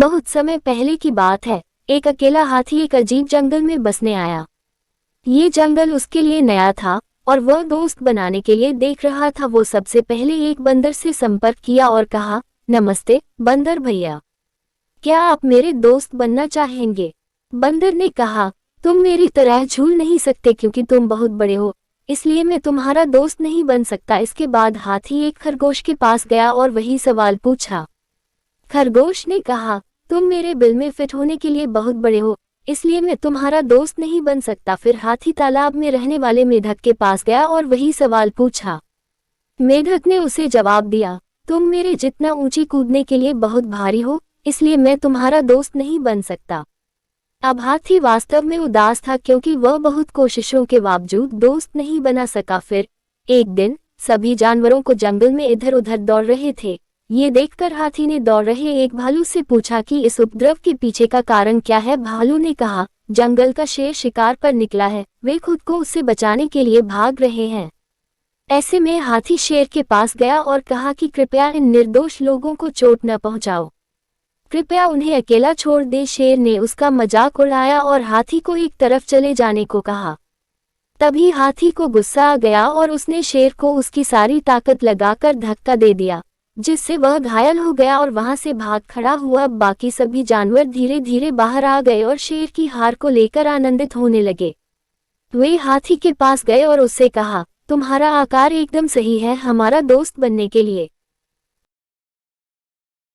बहुत समय पहले की बात है। एक अकेला हाथी एक अजीब जंगल में बसने आया। ये जंगल उसके लिए नया था और वह दोस्त बनाने के लिए देख रहा था। वो सबसे पहले एक बंदर से संपर्क किया और कहा, नमस्ते बंदर भैया, क्या आप मेरे दोस्त बनना चाहेंगे? बंदर ने कहा, तुम मेरी तरह झूल नहीं सकते क्योंकि तुम बहुत बड़े हो, इसलिए मैं तुम्हारा दोस्त नहीं बन सकता। इसके बाद हाथी एक खरगोश के पास गया और वही सवाल पूछा। खरगोश ने कहा, तुम मेरे बिल में फिट होने के लिए बहुत बड़े हो, इसलिए मैं तुम्हारा दोस्त नहीं बन सकता। फिर हाथी तालाब में रहने वाले मेढक के पास गया और वही सवाल पूछा। मेढक ने उसे जवाब दिया, तुम मेरे जितना ऊंची कूदने के लिए बहुत भारी हो, इसलिए मैं तुम्हारा दोस्त नहीं बन सकता। अब हाथी वास्तव में उदास था क्योंकि वह बहुत कोशिशों के बावजूद दोस्त नहीं बना सका। फिर एक दिन सभी जानवरों को जंगल में इधर उधर दौड़ रहे थे। ये देखकर हाथी ने दौड़ रहे एक भालू से पूछा कि इस उपद्रव के पीछे का कारण क्या है। भालू ने कहा, जंगल का शेर शिकार पर निकला है, वे खुद को उससे बचाने के लिए भाग रहे हैं। ऐसे में हाथी शेर के पास गया और कहा कि कृपया इन निर्दोष लोगों को चोट न पहुंचाओ, कृपया उन्हें अकेला छोड़ दे। शेर ने उसका मजाक उड़ाया और हाथी को एक तरफ चले जाने को कहा। तभी हाथी को गुस्सा आ गया और उसने शेर को उसकी सारी ताकत लगाकर धक्का दे दिया, जिससे वह घायल हो गया और वहां से भाग खड़ा हुआ। बाकी सभी जानवर धीरे धीरे बाहर आ गए और शेर की हार को लेकर आनंदित होने लगे। वे हाथी के पास गए और उससे कहा, तुम्हारा आकार एकदम सही है हमारा दोस्त बनने के लिए।